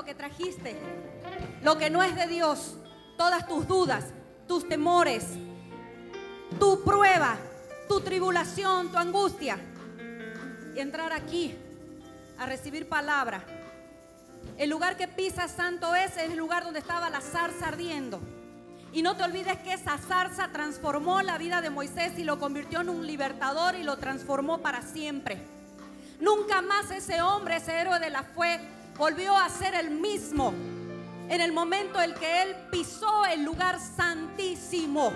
lo que trajiste, lo que no es de Dios, todas tus dudas, tus temores, tu prueba, tu tribulación, tu angustia, y entrar aquí a recibir palabra. El lugar que pisas santo es el lugar donde estaba la zarza ardiendo. Y no te olvides que esa zarza transformó la vida de Moisés y lo convirtió en un libertador y lo transformó para siempre. Nunca más ese hombre, ese héroe de la fe, volvió a ser el mismo en el momento en que él pisó el lugar santísimo.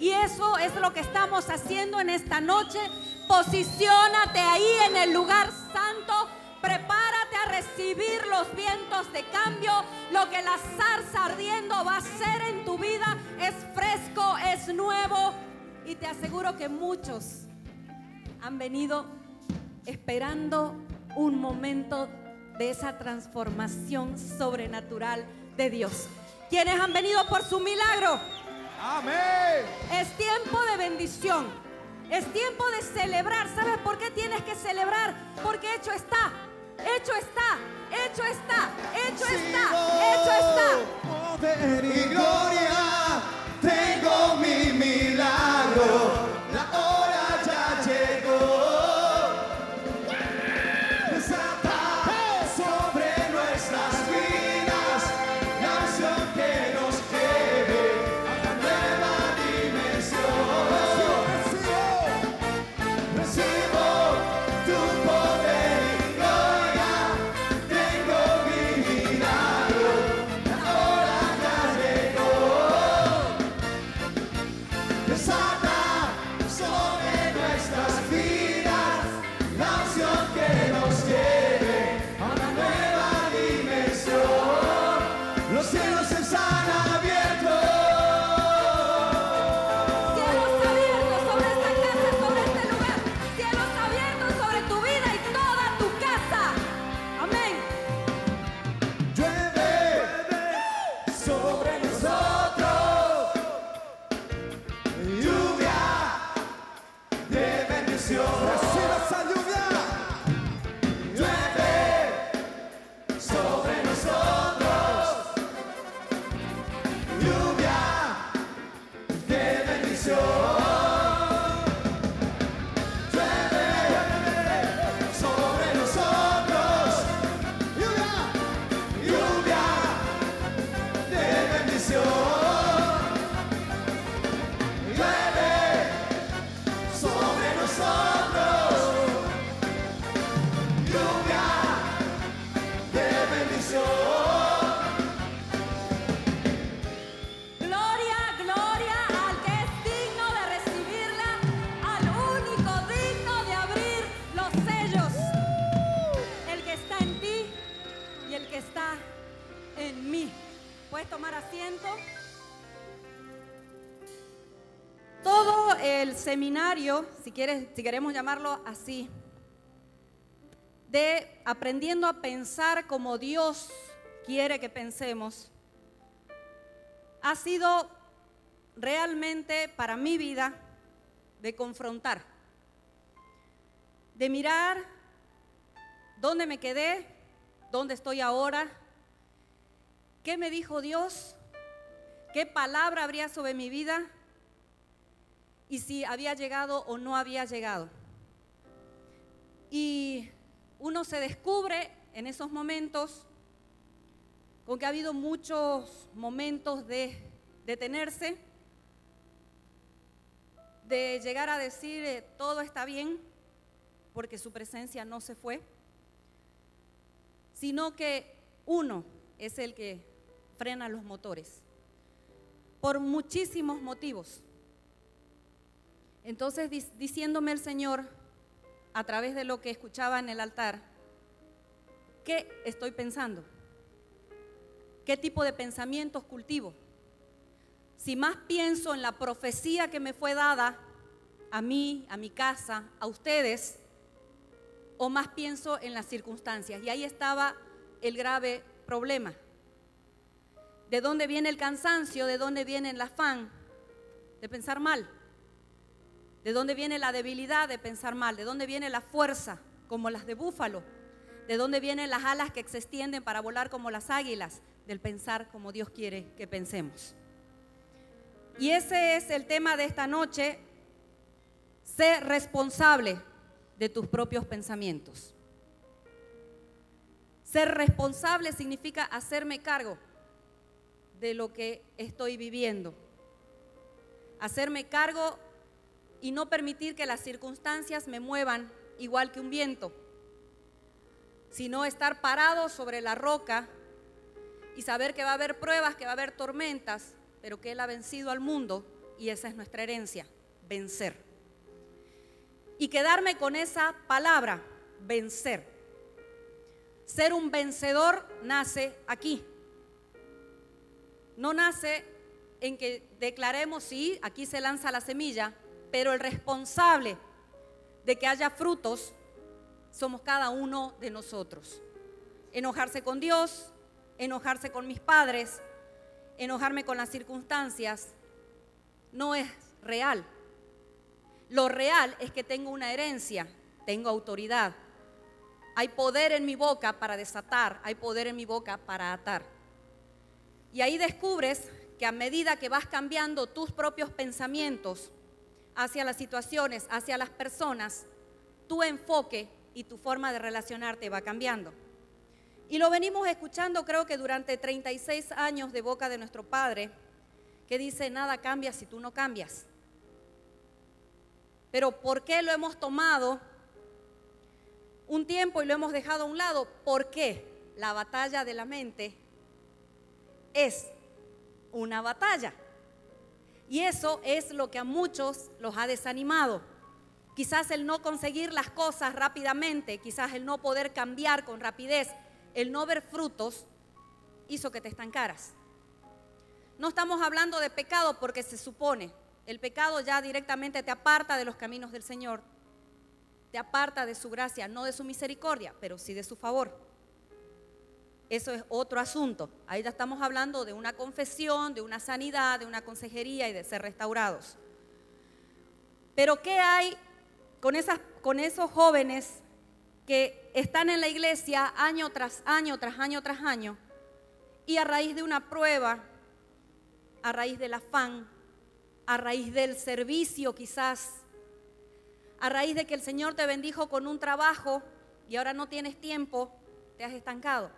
Y eso es lo que estamos haciendo en esta noche. Posiciónate ahí en el lugar santo. Prepárate a recibir los vientos de cambio. Lo que la zarza ardiendo va a hacer en tu vida es fresco, es nuevo. Y te aseguro que muchos han venido esperando un momento de esa transformación sobrenatural de Dios. ¿Quiénes han venido por su milagro? Amén. Es tiempo de bendición. Es tiempo de celebrar. ¿Sabes por qué tienes que celebrar? Porque hecho está. Hecho está. Hecho está. Hecho está. Hecho está. Poder y gloria, tengo mi milagro. La hora ya llegó. Desata sobre nuestras vidas la unción que nos lleve a una nueva dimensión. Recibo tu poder y gloria, tengo mi milagro. La hora ya llegó. Desata sobre nuestras vidas la unción que nos lleve a una nueva dimensión. Los cielos están abiertos. Cielos abiertos sobre esta casa, sobre este lugar. Cielos abiertos sobre tu vida y toda tu casa. Amén. Llueve sobre nosotros, lluvia de bendición. Reciba esa lluvia. Llueve sobre nosotros, lluvia de bendición. Llueve sobre nosotros, lluvia de bendición. Llueve sobre nosotros, lluvia de bendición. Gloria, gloria al que es digno de recibirla, al único digno de abrir los sellos. El que está en ti y el que está en mí. ¿Puedes tomar asiento? Todo el seminario, si queremos llamarlo así, de aprendiendo a pensar como Dios quiere que pensemos, ha sido realmente para mi vida de confrontar, de mirar dónde me quedé, dónde estoy ahora, qué me dijo Dios, qué palabra habría sobre mi vida y si había llegado o no había llegado. Y uno se descubre en esos momentos con que ha habido muchos momentos de detenerse, de llegar a decir todo está bien, porque su presencia no se fue, sino que uno es el que frena los motores, por muchísimos motivos. Entonces, diciéndome el Señor, a través de lo que escuchaba en el altar, ¿qué estoy pensando? ¿Qué tipo de pensamientos cultivo? Si más pienso en la profecía que me fue dada a mí, a mi casa, a ustedes, o más pienso en las circunstancias. Y ahí estaba el grave problema. ¿De dónde viene el cansancio? ¿De dónde viene el afán de pensar mal? ¿De dónde viene la debilidad de pensar mal? ¿De dónde viene la fuerza, como las de búfalo, ¿De dónde vienen las alas que se extienden para volar como las águilas? Del pensar como Dios quiere que pensemos. Y ese es el tema de esta noche. Sé responsable de tus propios pensamientos. Ser responsable significa hacerme cargo de lo que estoy viviendo. Hacerme cargo y no permitir que las circunstancias me muevan igual que un viento, sino estar parado sobre la roca y saber que va a haber pruebas, que va a haber tormentas, pero que Él ha vencido al mundo y esa es nuestra herencia, vencer. Y quedarme con esa palabra, vencer. Ser un vencedor nace aquí. No nace en que declaremos, sí, aquí se lanza la semilla, pero el responsable de que haya frutos somos cada uno de nosotros. Enojarse con Dios, enojarse con mis padres, enojarme con las circunstancias, no es real. Lo real es que tengo una herencia, tengo autoridad. Hay poder en mi boca para desatar, hay poder en mi boca para atar. Y ahí descubres que a medida que vas cambiando tus propios pensamientos hacia las situaciones, hacia las personas, tu enfoque y tu forma de relacionarte va cambiando. Y lo venimos escuchando creo que durante 36 años de boca de nuestro Padre, que dice, nada cambia si tú no cambias. Pero ¿por qué lo hemos tomado un tiempo y lo hemos dejado a un lado? Porque la batalla de la mente es una batalla. Y eso es lo que a muchos los ha desanimado. Quizás el no conseguir las cosas rápidamente, quizás el no poder cambiar con rapidez, el no ver frutos, hizo que te estancaras. No estamos hablando de pecado porque se supone, el pecado ya directamente te aparta de los caminos del Señor, te aparta de su gracia, no de su misericordia, pero sí de su favor. Eso es otro asunto. Ahí ya estamos hablando de una confesión, de una sanidad, de una consejería y de ser restaurados. Pero ¿qué hay con esos jóvenes que están en la iglesia año tras año, tras año, tras año, y a raíz de una prueba, a raíz del afán, a raíz del servicio quizás, a raíz de que el Señor te bendijo con un trabajo y ahora no tienes tiempo, te has estancado?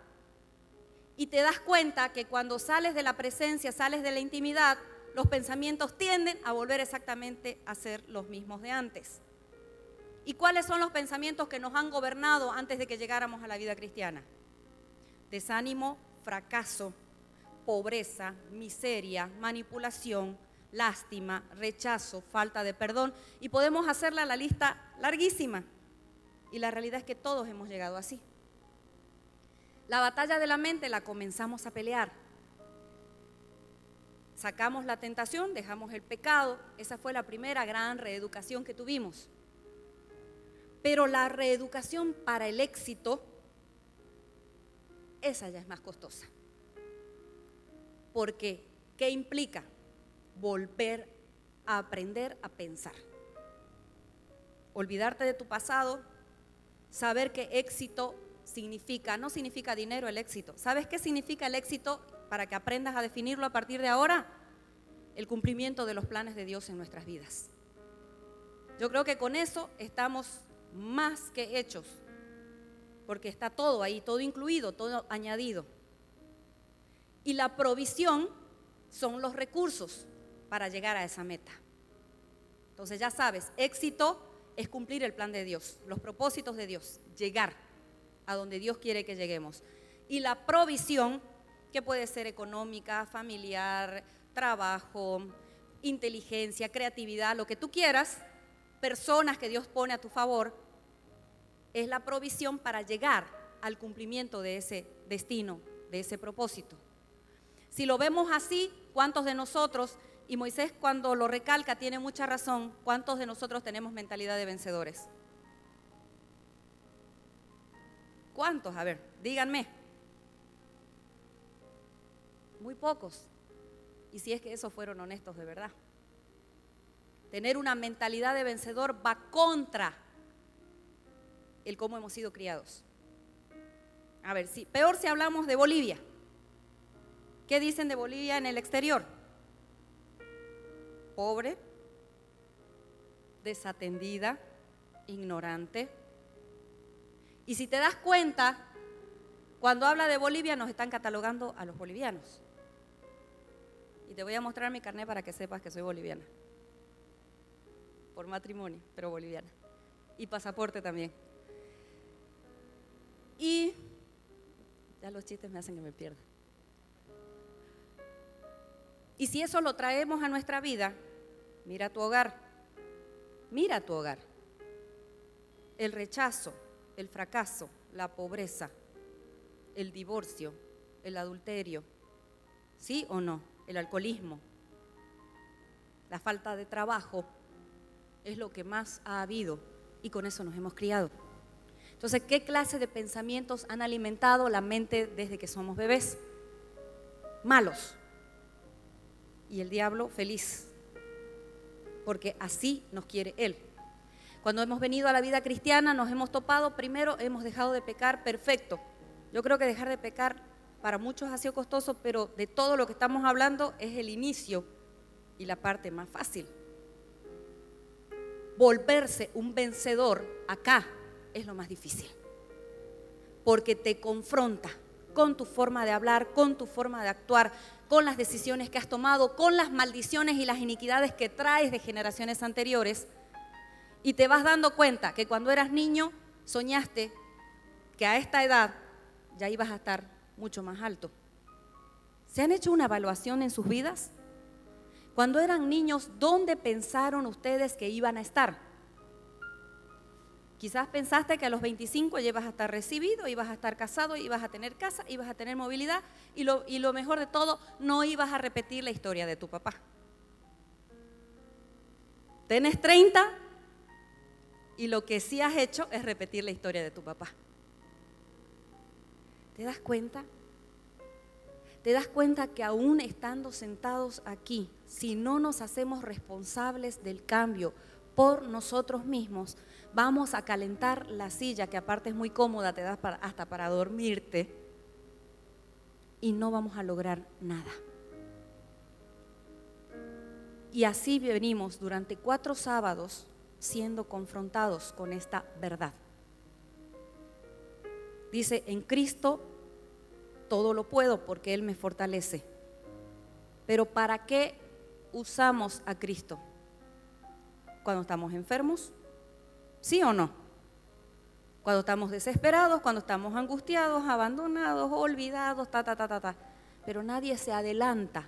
Y te das cuenta que cuando sales de la presencia, sales de la intimidad, los pensamientos tienden a volver exactamente a ser los mismos de antes. ¿Y cuáles son los pensamientos que nos han gobernado antes de que llegáramos a la vida cristiana? Desánimo, fracaso, pobreza, miseria, manipulación, lástima, rechazo, falta de perdón. Y podemos hacerla la lista larguísima. Y la realidad es que todos hemos llegado así. La batalla de la mente la comenzamos a pelear. Sacamos la tentación, dejamos el pecado. Esa fue la primera gran reeducación que tuvimos. Pero la reeducación para el éxito, esa ya es más costosa. Porque, ¿qué implica? Volver a aprender a pensar. Olvidarte de tu pasado, saber que éxito significa, no significa dinero el éxito. ¿Sabes qué significa el éxito para que aprendas a definirlo a partir de ahora? El cumplimiento de los planes de Dios en nuestras vidas. Yo creo que con eso estamos más que hechos, porque está todo ahí, todo incluido, todo añadido. Y la provisión son los recursos para llegar a esa meta. Entonces ya sabes, éxito es cumplir el plan de Dios, los propósitos de Dios, llegar a donde Dios quiere que lleguemos. Y la provisión, que puede ser económica, familiar, trabajo, inteligencia, creatividad, lo que tú quieras, personas que Dios pone a tu favor, es la provisión para llegar al cumplimiento de ese destino, de ese propósito. Si lo vemos así, ¿cuántos de nosotros, y Moisés cuando lo recalca tiene mucha razón, cuántos de nosotros tenemos mentalidad de vencedores? ¿Cuántos? A ver, díganme. Muy pocos. Y si es que esos fueron honestos de verdad. Tener una mentalidad de vencedor va contra el cómo hemos sido criados. A ver, sí, peor si hablamos de Bolivia. ¿Qué dicen de Bolivia en el exterior? Pobre, desatendida, ignorante. Y si te das cuenta, cuando habla de Bolivia nos están catalogando a los bolivianos. Y te voy a mostrar mi carnet para que sepas que soy boliviana. Por matrimonio, pero boliviana. Y pasaporte también. Y ya los chistes me hacen que me pierda. Y si eso lo traemos a nuestra vida, mira tu hogar. Mira tu hogar. El rechazo, el fracaso, la pobreza, el divorcio, el adulterio, ¿sí o no? El alcoholismo, la falta de trabajo, es lo que más ha habido y con eso nos hemos criado. Entonces, ¿qué clase de pensamientos han alimentado la mente desde que somos bebés? Malos. Y el diablo feliz, porque así nos quiere él. Cuando hemos venido a la vida cristiana nos hemos topado, primero hemos dejado de pecar, perfecto. Yo creo que dejar de pecar para muchos ha sido costoso, pero de todo lo que estamos hablando es el inicio y la parte más fácil. Volverse un vencedor acá es lo más difícil, porque te confronta con tu forma de hablar, con tu forma de actuar, con las decisiones que has tomado, con las maldiciones y las iniquidades que traes de generaciones anteriores, y te vas dando cuenta que cuando eras niño soñaste que a esta edad ya ibas a estar mucho más alto. ¿Se han hecho una evaluación en sus vidas? Cuando eran niños, ¿dónde pensaron ustedes que iban a estar? Quizás pensaste que a los 25 ya ibas a estar recibido, ibas a estar casado, ibas a tener casa, ibas a tener movilidad y lo mejor de todo, no ibas a repetir la historia de tu papá. Tenés 30 y lo que sí has hecho es repetir la historia de tu papá. ¿Te das cuenta? ¿Te das cuenta que aún estando sentados aquí, si no nos hacemos responsables del cambio por nosotros mismos, vamos a calentar la silla, que aparte es muy cómoda, te da hasta para dormirte, y no vamos a lograr nada? Y así venimos durante 4 sábados siendo confrontados con esta verdad. Dice, en Cristo todo lo puedo porque Él me fortalece. Pero ¿para qué usamos a Cristo? ¿Cuando estamos enfermos? ¿Sí o no? Cuando estamos desesperados, cuando estamos angustiados, abandonados, olvidados, Pero nadie se adelanta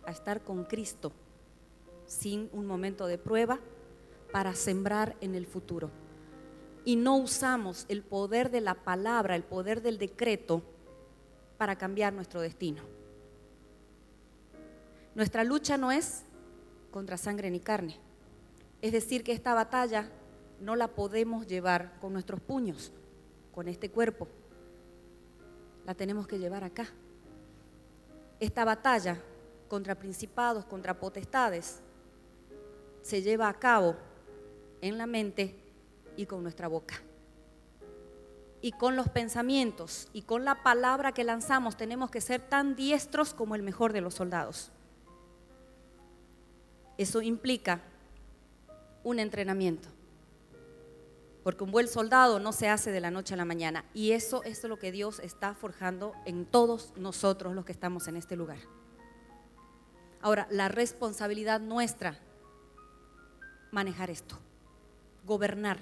a estar con Cristo sin un momento de prueba para sembrar en el futuro. Y no usamos el poder de la palabra, el poder del decreto para cambiar nuestro destino. Nuestra lucha no es contra sangre ni carne. Es decir, que esta batalla no la podemos llevar con nuestros puños, con este cuerpo. La tenemos que llevar acá. Esta batalla contra principados, contra potestades, se lleva a cabo en la mente y con nuestra boca. Y con los pensamientos y con la palabra que lanzamos tenemos que ser tan diestros como el mejor de los soldados. Eso implica un entrenamiento, porque un buen soldado no se hace de la noche a la mañana, y eso es lo que Dios está forjando en todos nosotros los que estamos en este lugar. Ahora, la responsabilidad nuestra, manejar esto, gobernar.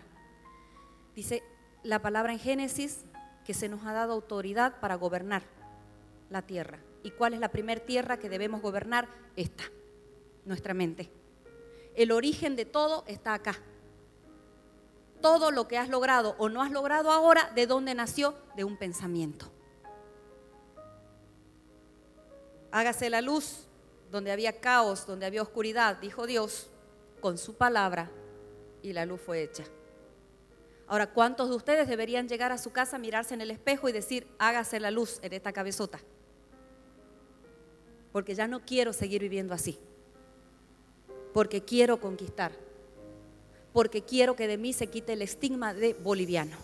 Dice la palabra en Génesis que se nos ha dado autoridad para gobernar la tierra. ¿Y cuál es la primer tierra que debemos gobernar? Esta, nuestra mente. El origen de todo está acá. Todo lo que has logrado o no has logrado ahora, ¿de dónde nació? De un pensamiento. Hágase la luz donde había caos, donde había oscuridad, dijo Dios con su palabra, y la luz fue hecha. Ahora, ¿cuántos de ustedes deberían llegar a su casa, mirarse en el espejo y decir, hágase la luz en esta cabezota? Porque ya no quiero seguir viviendo así. Porque quiero conquistar. Porque quiero que de mí se quite el estigma de boliviano.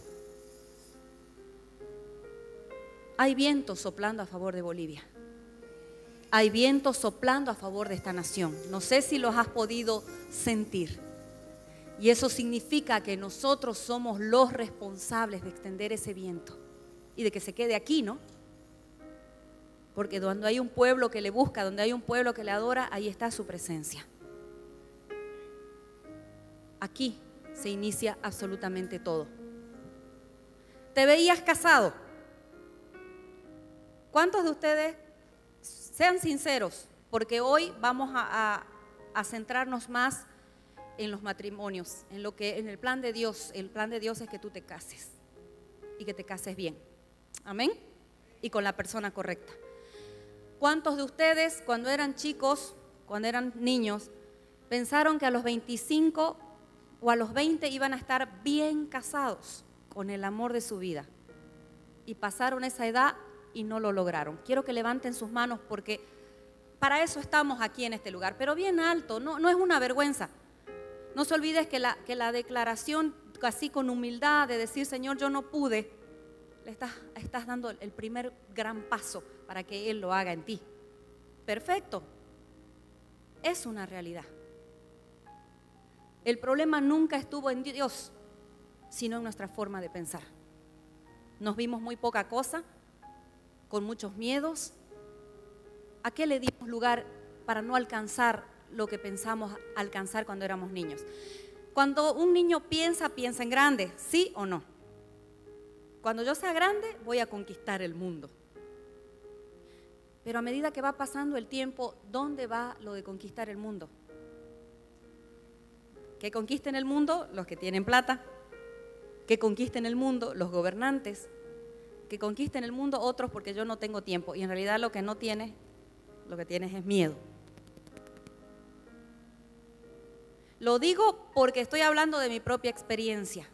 Hay vientos soplando a favor de Bolivia. Hay vientos soplando a favor de esta nación. No sé si los has podido sentir. Y eso significa que nosotros somos los responsables de extender ese viento y de que se quede aquí, ¿no? Porque donde hay un pueblo que le busca, donde hay un pueblo que le adora, ahí está su presencia. Aquí se inicia absolutamente todo. ¿Te veías casado? ¿Cuántos de ustedes, sean sinceros, porque hoy vamos a centrarnos más en los matrimonios, en el plan de Dios? El plan de Dios es que tú te cases y que te cases bien. Amén. Y con la persona correcta. ¿Cuántos de ustedes cuando eran chicos, cuando eran niños, pensaron que a los 25 o a los 20 iban a estar bien casados con el amor de su vida? Y pasaron esa edad y no lo lograron. Quiero que levanten sus manos porque para eso estamos aquí en este lugar, pero bien alto, no es una vergüenza. No se olvides que la declaración así con humildad de decir, Señor, yo no pude, le estás dando el primer gran paso para que Él lo haga en ti. Perfecto. Es una realidad. El problema nunca estuvo en Dios, sino en nuestra forma de pensar. Nos vimos muy poca cosa, con muchos miedos. ¿A qué le dimos lugar para no alcanzar lo que pensamos alcanzar cuando éramos niños? Cuando un niño piensa en grande, ¿sí o no? Cuando yo sea grande voy a conquistar el mundo. Pero a medida que va pasando el tiempo, ¿dónde va lo de conquistar el mundo? ¿Que conquisten el mundo los que tienen plata? ¿Que conquisten el mundo los gobernantes? ¿Que conquisten el mundo otros porque yo no tengo tiempo? Y en realidad lo que tienes es miedo. Lo digo porque estoy hablando de mi propia experiencia.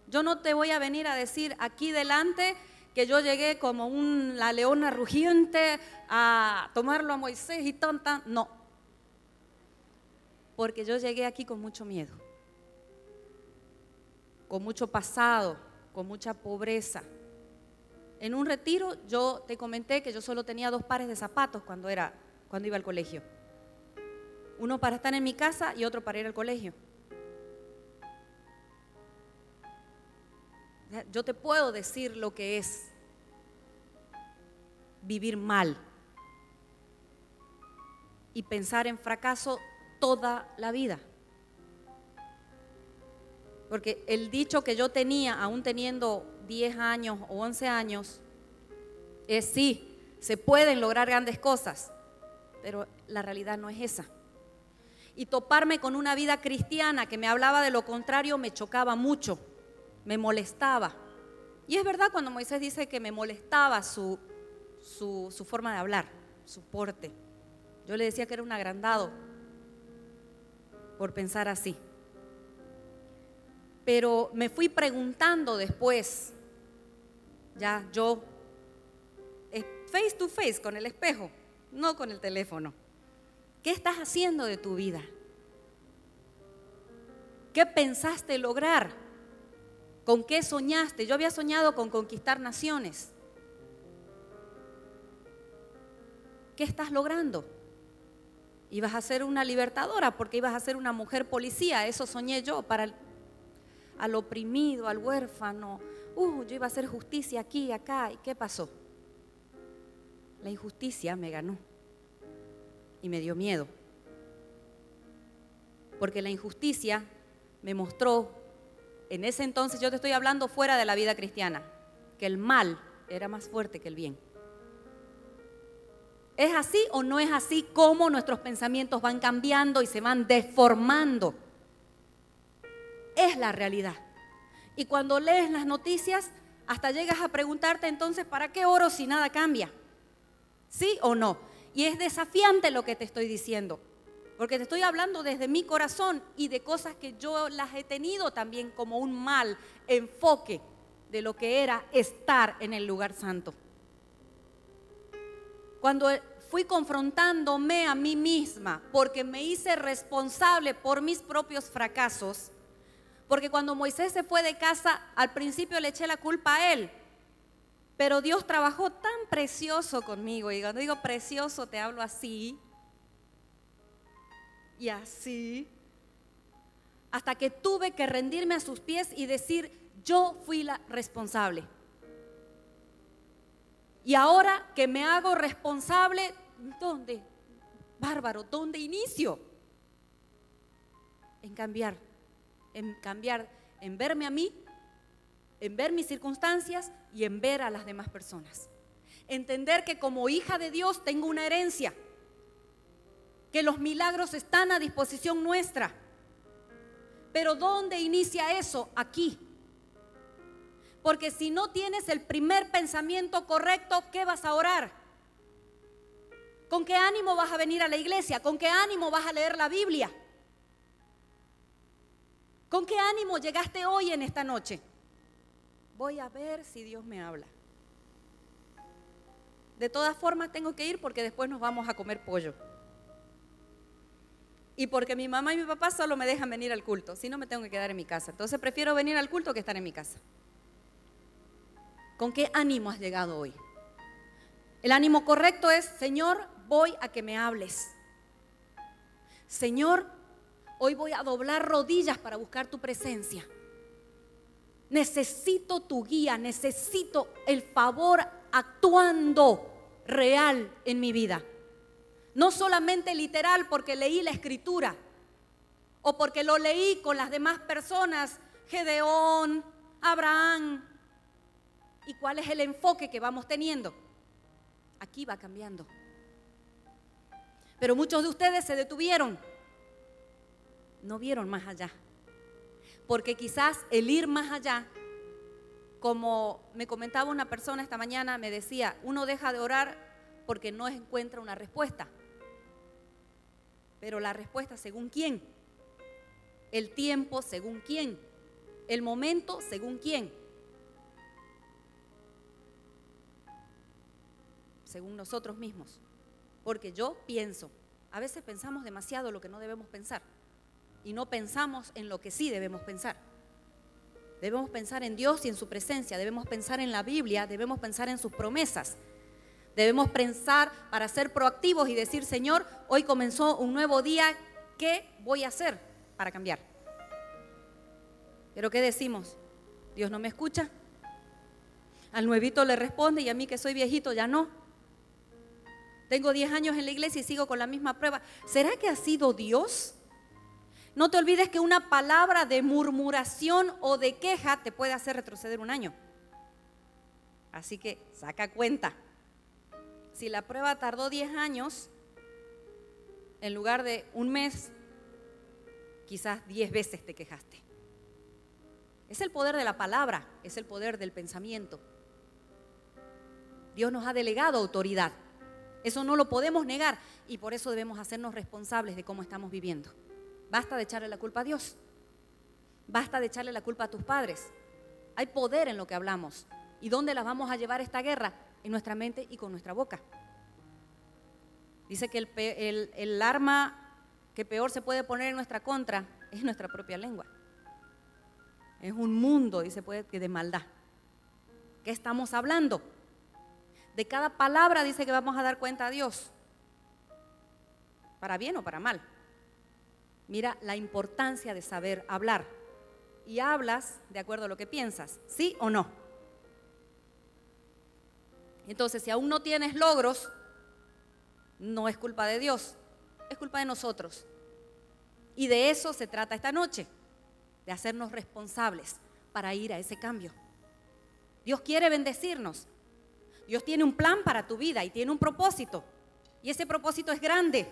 Yo no te voy a venir a decir aquí delante que yo llegué como la leona rugiente a tomarlo a Moisés y tonta. No. Porque yo llegué aquí con mucho miedo, con mucho pasado, con mucha pobreza. En un retiro yo te comenté que yo solo tenía 2 pares de zapatos cuando iba al colegio. Uno para estar en mi casa y otro para ir al colegio. Yo te puedo decir lo que es vivir mal y pensar en fracaso toda la vida. Porque el dicho que yo tenía, aún teniendo 10 años o 11 años, es sí, se pueden lograr grandes cosas, pero la realidad no es esa. Y toparme con una vida cristiana que me hablaba de lo contrario me chocaba mucho, me molestaba. Y es verdad cuando Moisés dice que me molestaba su forma de hablar, su porte. Yo le decía que era un agrandado por pensar así. Pero me fui preguntando después, ya yo, face to face con el espejo, no con el teléfono. ¿Qué estás haciendo de tu vida? ¿Qué pensaste lograr? ¿Con qué soñaste? Yo había soñado con conquistar naciones. ¿Qué estás logrando? Ibas a ser una libertadora porque ibas a ser una mujer policía, eso soñé yo, para al oprimido, al huérfano. Yo iba a hacer justicia aquí y acá. ¿Y qué pasó? La injusticia me ganó y me dio miedo. Porque la injusticia me mostró, en ese entonces, yo te estoy hablando fuera de la vida cristiana, que el mal era más fuerte que el bien. ¿Es así o no es así cómo nuestros pensamientos van cambiando y se van deformando? Es la realidad. Y cuando lees las noticias, hasta llegas a preguntarte entonces, ¿para qué oro si nada cambia? ¿Sí o no? Y es desafiante lo que te estoy diciendo, porque te estoy hablando desde mi corazón y de cosas que yo las he tenido también como un mal enfoque de lo que era estar en el lugar santo. Cuando fui confrontándome a mí misma, porque me hice responsable por mis propios fracasos, porque cuando Moisés se fue de casa, al principio le eché la culpa a él. Pero Dios trabajó tan precioso conmigo. Y cuando digo precioso, te hablo así y así. Hasta que tuve que rendirme a sus pies y decir, yo fui la responsable. Y ahora que me hago responsable, ¿dónde? Bárbaro, ¿dónde inicio? En cambiar, en verme a mí, en ver mis circunstancias y en ver a las demás personas. Entender que como hija de Dios tengo una herencia, que los milagros están a disposición nuestra. Pero ¿dónde inicia eso? Aquí. Porque si no tienes el primer pensamiento correcto, ¿qué vas a orar? ¿Con qué ánimo vas a venir a la iglesia? ¿Con qué ánimo vas a leer la Biblia? ¿Con qué ánimo llegaste hoy en esta noche? Voy a ver si Dios me habla. De todas formas tengo que ir porque después nos vamos a comer pollo. Y porque mi mamá y mi papá solo me dejan venir al culto, si no me tengo que quedar en mi casa. Entonces prefiero venir al culto que estar en mi casa. ¿Con qué ánimo has llegado hoy? El ánimo correcto es, Señor, voy a que me hables. Señor, hoy voy a doblar rodillas para buscar tu presencia. Necesito tu guía, necesito el favor actuando real en mi vida. No solamente literal porque leí la escritura o porque lo leí con las demás personas, Gedeón, Abraham. ¿Y cuál es el enfoque que vamos teniendo? Aquí va cambiando. Pero muchos de ustedes se detuvieron, no vieron más allá. Porque quizás el ir más allá, como me comentaba una persona esta mañana, me decía, uno deja de orar porque no encuentra una respuesta. Pero la respuesta según quién, el tiempo según quién, el momento según quién. Según nosotros mismos. Porque yo pienso, a veces pensamos demasiado lo que no debemos pensar y no pensamos en lo que sí debemos pensar. Debemos pensar en Dios y en su presencia, debemos pensar en la Biblia, debemos pensar en sus promesas. Debemos pensar para ser proactivos y decir, Señor, hoy comenzó un nuevo día, ¿qué voy a hacer para cambiar? Pero ¿qué decimos? ¿Dios no me escucha? Al nuevito le responde y a mí que soy viejito ya no. Tengo 10 años en la iglesia y sigo con la misma prueba. ¿Será que ha sido Dios? No te olvides que una palabra de murmuración o de queja te puede hacer retroceder un año. Así que saca cuenta. Si la prueba tardó 10 años, en lugar de un mes, quizás 10 veces te quejaste. Es el poder de la palabra, es el poder del pensamiento. Dios nos ha delegado autoridad. Eso no lo podemos negar y por eso debemos hacernos responsables de cómo estamos viviendo. Basta de echarle la culpa a Dios. Basta de echarle la culpa a tus padres. Hay poder en lo que hablamos. ¿Y dónde la vamos a llevar esta guerra? En nuestra mente y con nuestra boca. Dice que el arma que peor se puede poner en nuestra contra es nuestra propia lengua. Es un mundo, dice, de maldad. ¿Qué estamos hablando? De cada palabra dice que vamos a dar cuenta a Dios. Para bien o para mal. Mira la importancia de saber hablar. Y hablas de acuerdo a lo que piensas, ¿sí o no? Entonces, si aún no tienes logros, no es culpa de Dios, es culpa de nosotros. Y de eso se trata esta noche, de hacernos responsables para ir a ese cambio. Dios quiere bendecirnos. Dios tiene un plan para tu vida y tiene un propósito. Y ese propósito es grande.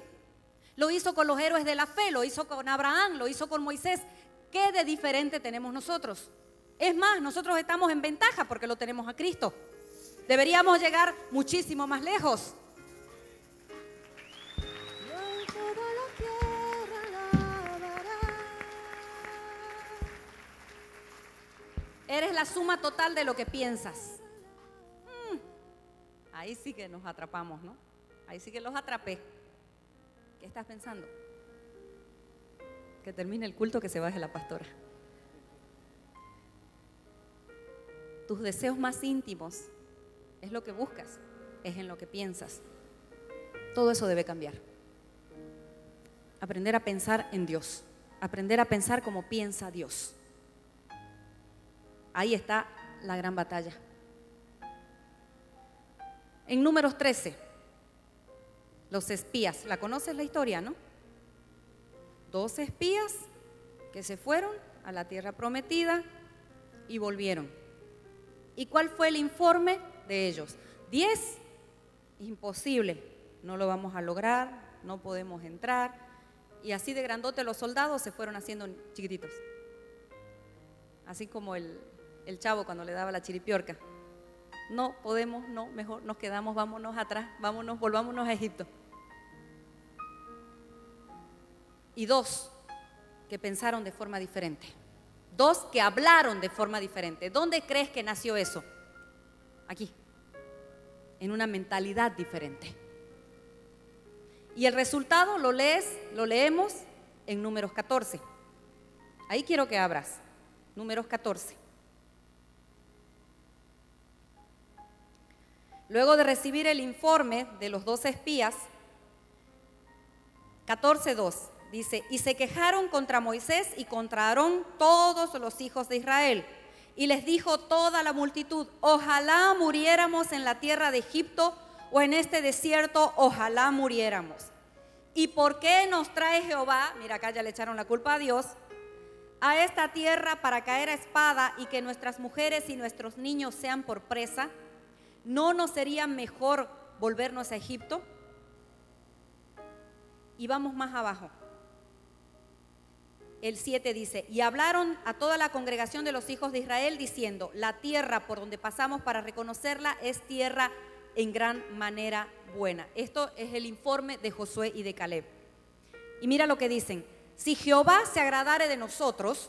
Lo hizo con los héroes de la fe, lo hizo con Abraham, lo hizo con Moisés. ¿Qué de diferente tenemos nosotros? Es más, nosotros estamos en ventaja porque lo tenemos a Cristo. Deberíamos llegar muchísimo más lejos. Eres la suma total de lo que piensas. Ahí sí que nos atrapamos, ¿no? Ahí sí que los atrapé. ¿Qué estás pensando? Que termine el culto, que se baje la pastora. Tus deseos más íntimos es lo que buscas, es en lo que piensas. Todo eso debe cambiar. Aprender a pensar en Dios, aprender a pensar como piensa Dios. Ahí está la gran batalla. En Números 13, los espías, ¿la conoces la historia, no? 12 espías que se fueron a la tierra prometida y volvieron. ¿Y cuál fue el informe de ellos? 10, imposible, no lo vamos a lograr, no podemos entrar. Y así de grandote los soldados se fueron haciendo chiquititos. Así como el chavo cuando le daba la chiripiorca. No podemos, no, mejor nos quedamos, vámonos atrás, vámonos, volvámonos a Egipto. Y 2 que pensaron de forma diferente. 2 que hablaron de forma diferente. ¿Dónde crees que nació eso? Aquí, en una mentalidad diferente. Y el resultado lo leemos en Números 14. Ahí quiero que abras, Números 14. Luego de recibir el informe de los 12 espías, 14:2 dice: y se quejaron contra Moisés y contra Aarón todos los hijos de Israel. Y les dijo toda la multitud: ojalá muriéramos en la tierra de Egipto o en este desierto, ojalá muriéramos. ¿Y por qué nos trae Jehová? Mira, acá ya le echaron la culpa a Dios. A esta tierra para caer a espada y que nuestras mujeres y nuestros niños sean por presa. ¿No nos sería mejor volvernos a Egipto? Y vamos más abajo. El 7 dice: y hablaron a toda la congregación de los hijos de Israel diciendo: la tierra por donde pasamos para reconocerla es tierra en gran manera buena. Esto es el informe de Josué y de Caleb. Y mira lo que dicen: si Jehová se agradare de nosotros,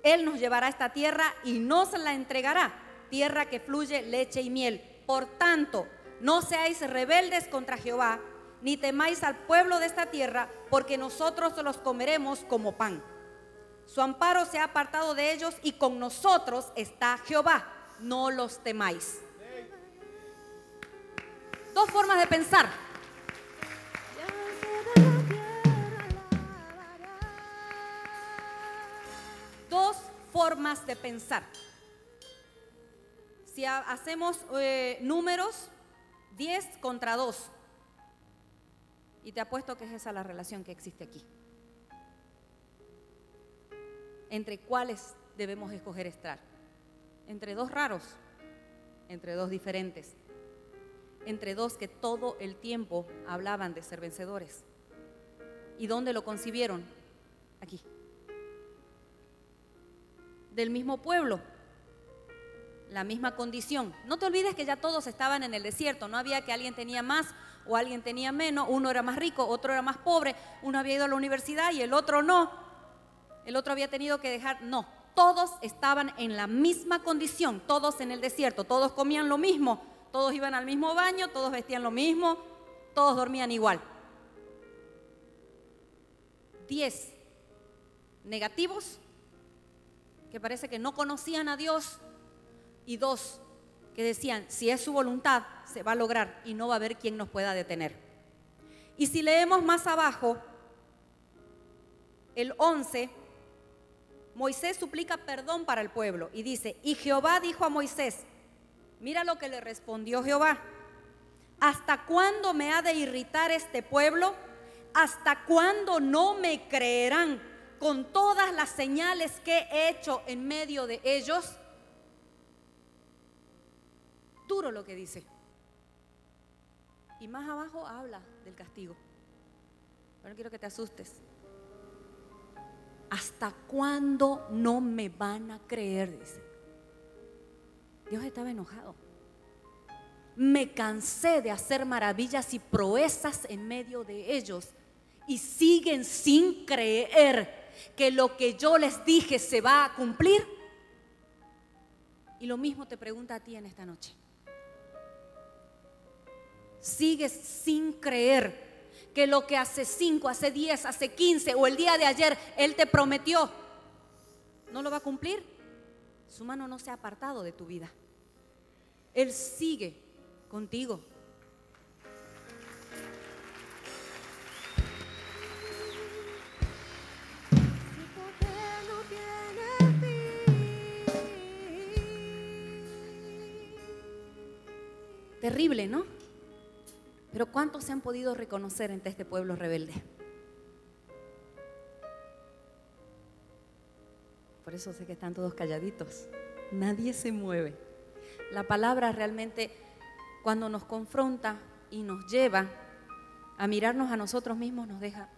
Él nos llevará a esta tierra y nos la entregará, tierra que fluye leche y miel. Por tanto, no seáis rebeldes contra Jehová, ni temáis al pueblo de esta tierra, porque nosotros los comeremos como pan. Su amparo se ha apartado de ellos y con nosotros está Jehová, no los temáis. 2 formas de pensar. 2 formas de pensar. Si hacemos números, 10 contra 2. Y te apuesto que es esa la relación que existe aquí. ¿Entre cuáles debemos escoger estar? Entre 2 raros, entre 2 diferentes, entre 2 que todo el tiempo hablaban de ser vencedores. ¿Y dónde lo concibieron? Aquí. Del mismo pueblo, la misma condición. No te olvides que ya todos estaban en el desierto, no había que alguien tenía más o alguien tenía menos, uno era más rico, otro era más pobre, uno había ido a la universidad y el otro no, el otro había tenido que dejar, no, todos estaban en la misma condición, todos en el desierto, todos comían lo mismo, todos iban al mismo baño, todos vestían lo mismo, todos dormían igual. 10 negativos que parece que no conocían a Dios y 2 que decían, si es su voluntad, se va a lograr y no va a haber quien nos pueda detener. Y si leemos más abajo, el 11, Moisés suplica perdón para el pueblo y dice: y Jehová dijo a Moisés, mira lo que le respondió Jehová: ¿hasta cuándo me ha de irritar este pueblo? ¿Hasta cuándo no me creerán con todas las señales que he hecho en medio de ellos? Duro lo que dice. Y más abajo habla del castigo. Pero no quiero que te asustes. ¿Hasta cuándo no me van a creer? Dice. Dios estaba enojado. Me cansé de hacer maravillas y proezas en medio de ellos y siguen sin creer que lo que yo les dije se va a cumplir. Y lo mismo te pregunta a ti en esta noche. Sigues sin creer que lo que hace 5, hace 10, hace 15 o el día de ayer Él te prometió, ¿no lo va a cumplir? Su mano no se ha apartado de tu vida. Él sigue contigo. Terrible, ¿no? Pero ¿cuántos se han podido reconocer entre este pueblo rebelde? Por eso sé que están todos calladitos. Nadie se mueve. La palabra realmente, cuando nos confronta y nos lleva a mirarnos a nosotros mismos, nos deja.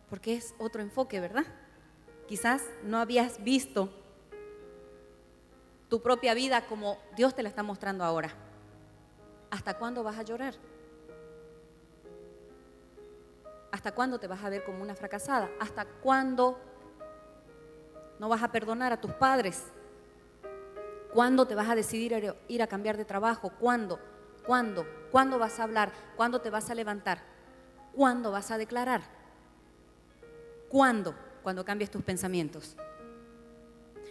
Porque es otro enfoque, ¿verdad? Quizás no habías visto tu propia vida como Dios te la está mostrando ahora. ¿Hasta cuándo vas a llorar? ¿Hasta cuándo te vas a ver como una fracasada? ¿Hasta cuándo no vas a perdonar a tus padres? ¿Cuándo te vas a decidir ir a cambiar de trabajo? ¿Cuándo? ¿Cuándo? ¿Cuándo vas a hablar? ¿Cuándo te vas a levantar? ¿Cuándo vas a declarar? ¿Cuándo? Cuando cambies tus pensamientos.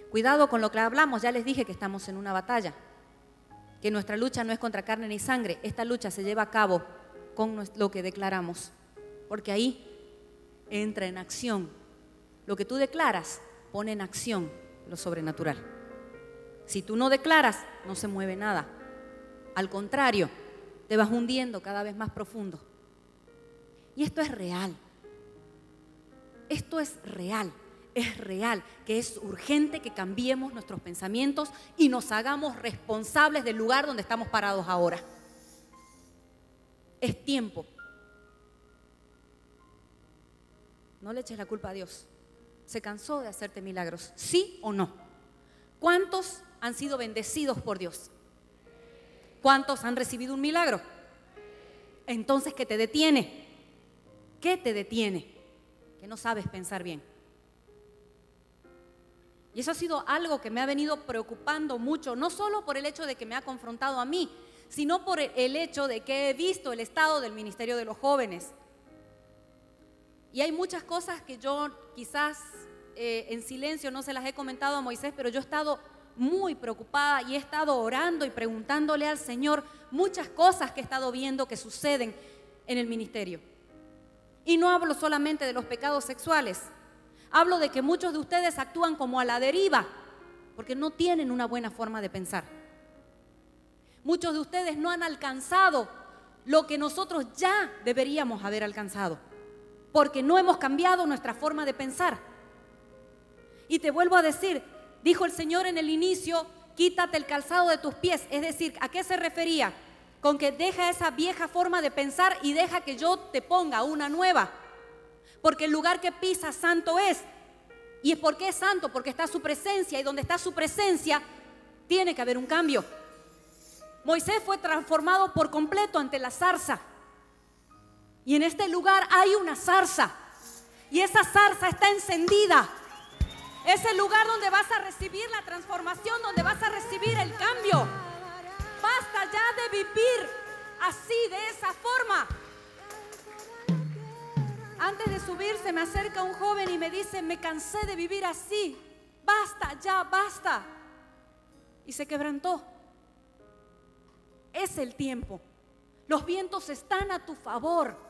Cuidado con lo que hablamos, ya les dije que estamos en una batalla, que nuestra lucha no es contra carne ni sangre, esta lucha se lleva a cabo con lo que declaramos, porque ahí entra en acción. Lo que tú declaras pone en acción lo sobrenatural. Si tú no declaras, no se mueve nada. Al contrario, te vas hundiendo cada vez más profundo. Y esto es real. Esto es real. Es real, que es urgente que cambiemos nuestros pensamientos y nos hagamos responsables del lugar donde estamos parados ahora. Es tiempo. No le eches la culpa a Dios. ¿Se cansó de hacerte milagros? ¿Sí o no? ¿Cuántos han sido bendecidos por Dios? ¿Cuántos han recibido un milagro? Entonces, ¿qué te detiene? ¿Qué te detiene? Que no sabes pensar bien. Y eso ha sido algo que me ha venido preocupando mucho, no solo por el hecho de que me ha confrontado a mí, sino por el hecho de que he visto el estado del ministerio de los jóvenes. Y hay muchas cosas que yo quizás en silencio no se las he comentado a Moisés, pero yo he estado muy preocupada y he estado orando y preguntándole al Señor muchas cosas que he estado viendo que suceden en el ministerio. Y no hablo solamente de los pecados sexuales. Hablo de que muchos de ustedes actúan como a la deriva porque no tienen una buena forma de pensar. Muchos de ustedes no han alcanzado lo que nosotros ya deberíamos haber alcanzado porque no hemos cambiado nuestra forma de pensar. Y te vuelvo a decir, dijo el Señor en el inicio, quítate el calzado de tus pies. Es decir, ¿a qué se refería? Con que deja esa vieja forma de pensar y deja que yo te ponga una nueva. Porque el lugar que pisas santo es. ¿Y por qué es santo? Porque está su presencia, y donde está su presencia tiene que haber un cambio. Moisés fue transformado por completo ante la zarza. Y en este lugar hay una zarza. Y esa zarza está encendida. Es el lugar donde vas a recibir la transformación, donde vas a recibir el cambio. Basta ya de vivir así, de esa forma. Antes de subir se me acerca un joven y me dice, me cansé de vivir así, basta, ya basta. Y se quebrantó. Es el tiempo. Los vientos están a tu favor.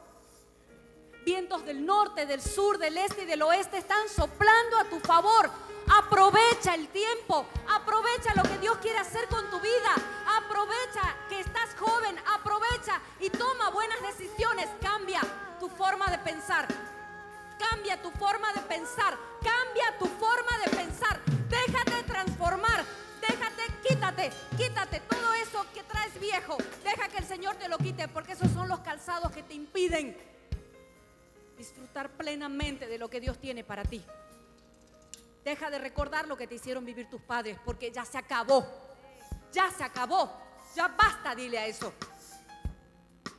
Vientos del norte, del sur, del este y del oeste están soplando a tu favor. Aprovecha el tiempo, aprovecha lo que Dios quiere hacer con tu vida, aprovecha que estás joven, aprovecha y toma buenas decisiones. Cambia tu forma de pensar, cambia tu forma de pensar, cambia tu forma de pensar. Déjate transformar, quítate todo eso que traes viejo. Deja que el Señor te lo quite, porque esos son los calzados que te impiden disfrutar plenamente de lo que Dios tiene para ti. Deja de recordar lo que te hicieron vivir tus padres, porque ya se acabó. Ya se acabó. Ya basta, dile a eso.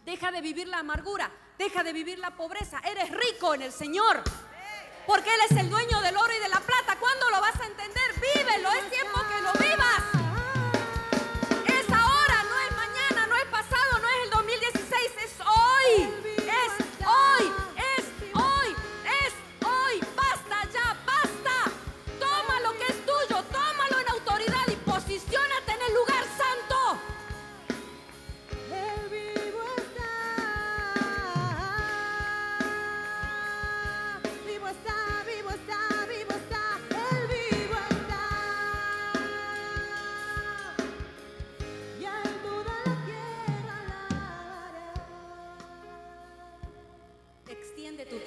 Deja de vivir la amargura. Deja de vivir la pobreza. Eres rico en el Señor, porque Él es el dueño del oro y de la plata. ¿Cuándo lo vas a entender? Vívelo. Es tiempo que lo vivas. Es ahora, no es mañana, no es pasado, no es el 2016. Es hoy. Es hoy. Basta ya, basta. Toma lo que es tuyo, tómalo en autoridad y posiciónate en el lugar santo.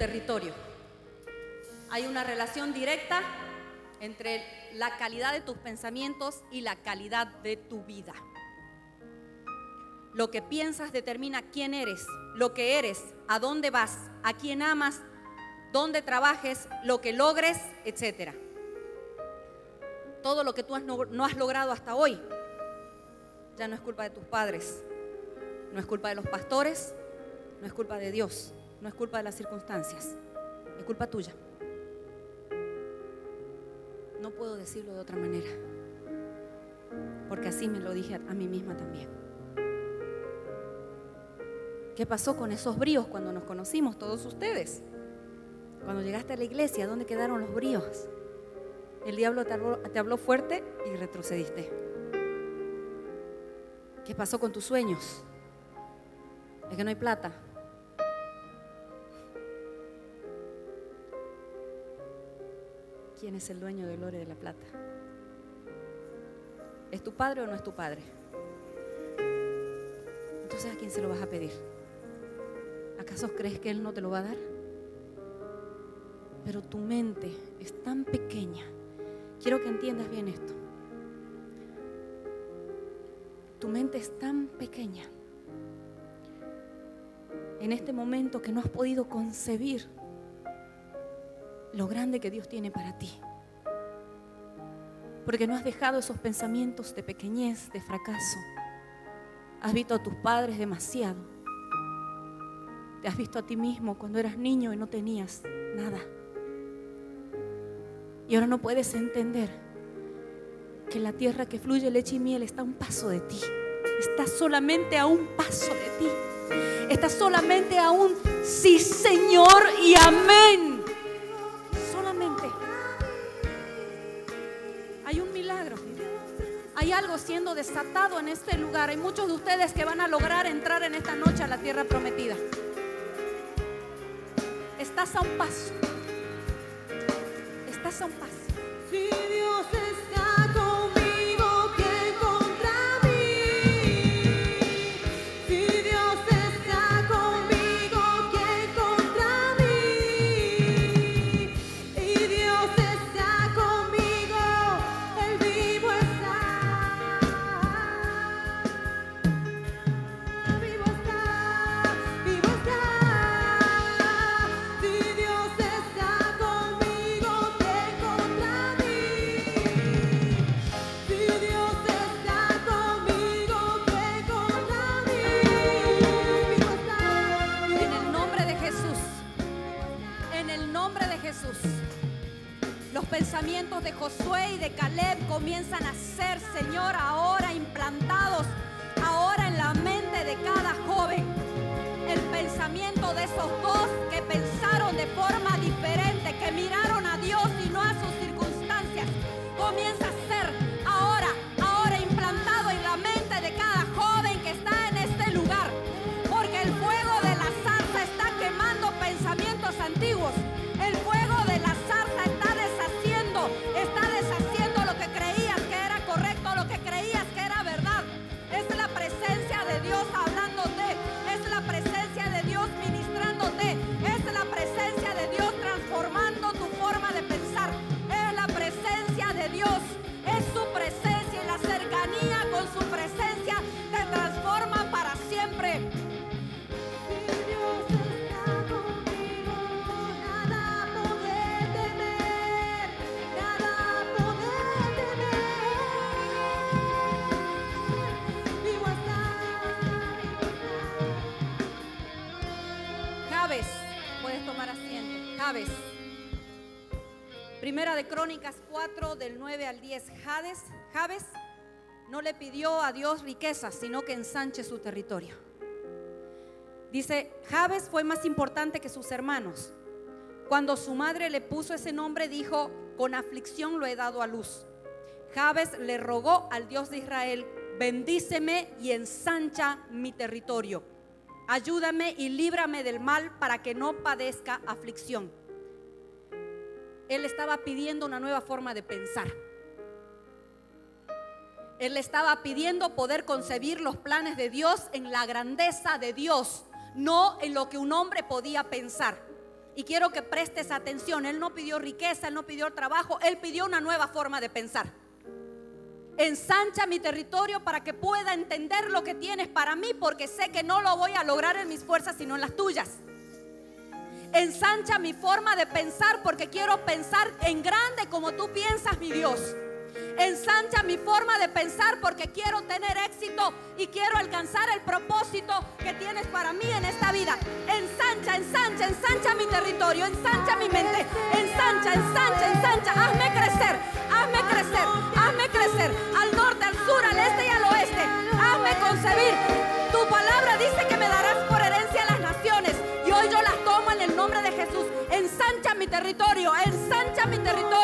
territorio. Hay una relación directa entre la calidad de tus pensamientos y la calidad de tu vida. Lo que piensas determina quién eres, lo que eres, a dónde vas, a quién amas, dónde trabajes, lo que logres, etc. Todo lo que tú no has logrado hasta hoy ya no es culpa de tus padres, no es culpa de los pastores, no es culpa de Dios, no es culpa de las circunstancias, es culpa tuya. No puedo decirlo de otra manera, porque así me lo dije a mí misma también. ¿Qué pasó con esos bríos cuando nos conocimos todos ustedes? Cuando llegaste a la iglesia, ¿dónde quedaron los bríos? El diablo te habló fuerte y retrocediste. ¿Qué pasó con tus sueños? Es que no hay plata. ¿Quién es el dueño del oro y de la plata? ¿Es tu padre o no es tu padre? Entonces, ¿a quién se lo vas a pedir? ¿Acaso crees que Él no te lo va a dar? Pero tu mente es tan pequeña. Quiero que entiendas bien esto. Tu mente es tan pequeña en este momento que no has podido concebir lo grande que Dios tiene para ti. Porque no has dejado esos pensamientos de pequeñez, de fracaso. Has visto a tus padres demasiado. Te has visto a ti mismo cuando eras niño y no tenías nada. Y ahora no puedes entender que la tierra que fluye leche y miel está a un paso de ti. Está solamente a un paso de ti. Está solamente a un sí, Señor, y amén. Solamente. Hay un milagro. Hay algo siendo desatado en este lugar. Hay muchos de ustedes que van a lograr entrar en esta noche a la tierra prometida. Estás a un paso. Estás a un paso. Si Dios está conmigo, ¿quién contra mí? Si Dios está conmigo, ¿quién contra mí? Y Dios está conmigo, Él vivo está. Vivo está, vivo está. Si Dios está conmigo, ¿quién contra mí? Si Dios está conmigo, ¿quién contra mí? Vivo está. En el nombre de Jesús. En el nombre de Jesús. Los pensamientos de Josué y de Caleb comienzan a ser, Señor, ahora implantados, ahora en la mente de cada joven. El pensamiento de esos dos que pensaron de forma diferente, que miraron a Dios y no a sus circunstancias, comienza a ser ahora implantado en la mente de cada joven que está en este lugar. Porque el fuego de la zarza está quemando pensamientos antiguos. El fuego de la zarza está deshaciendo lo que creías que era correcto, lo que creías que era verdad. Es la presencia de Dios hablándote, es la presencia de Dios ministrándote, es la presencia de Dios transformando tu forma de pensar, es la presencia de Dios, es su presencia y la cercanía con su presencia te transforma para siempre. Si Dios está conmigo, nada podré temer, nada podré temer. Vivo está. Jabes, puedes tomar asiento. Jabes. Primera de Crónicas 4 del 9 al 10. Jabes no le pidió a Dios riquezas, sino que ensanche su territorio. Dice, Jabes fue más importante que sus hermanos. Cuando su madre le puso ese nombre, dijo, con aflicción lo he dado a luz. Jabes le rogó al Dios de Israel, bendíceme y ensancha mi territorio. Ayúdame y líbrame del mal para que no padezca aflicción. Él estaba pidiendo una nueva forma de pensar. Él le estaba pidiendo poder concebir los planes de Dios en la grandeza de Dios, no en lo que un hombre podía pensar. Y quiero que prestes atención. Él no pidió riqueza, Él no pidió trabajo, Él pidió una nueva forma de pensar. Ensancha mi territorio para que pueda entender lo que tienes para mí, porque sé que no lo voy a lograr en mis fuerzas sino en las tuyas. Ensancha mi forma de pensar porque quiero pensar en grande como tú piensas, mi Dios. Ensancha mi forma de pensar porque quiero tener éxito y quiero alcanzar el propósito que tienes para mí en esta vida. Ensancha, ensancha, ensancha mi territorio, ensancha mi mente, ensancha, ensancha, ensancha. Hazme crecer, hazme crecer, hazme crecer al norte, al sur, al este y al oeste. Hazme concebir. Tu palabra dice que me darás por herencia a las naciones y hoy yo las tomo en el nombre de Jesús. Ensancha mi territorio, ensancha mi territorio.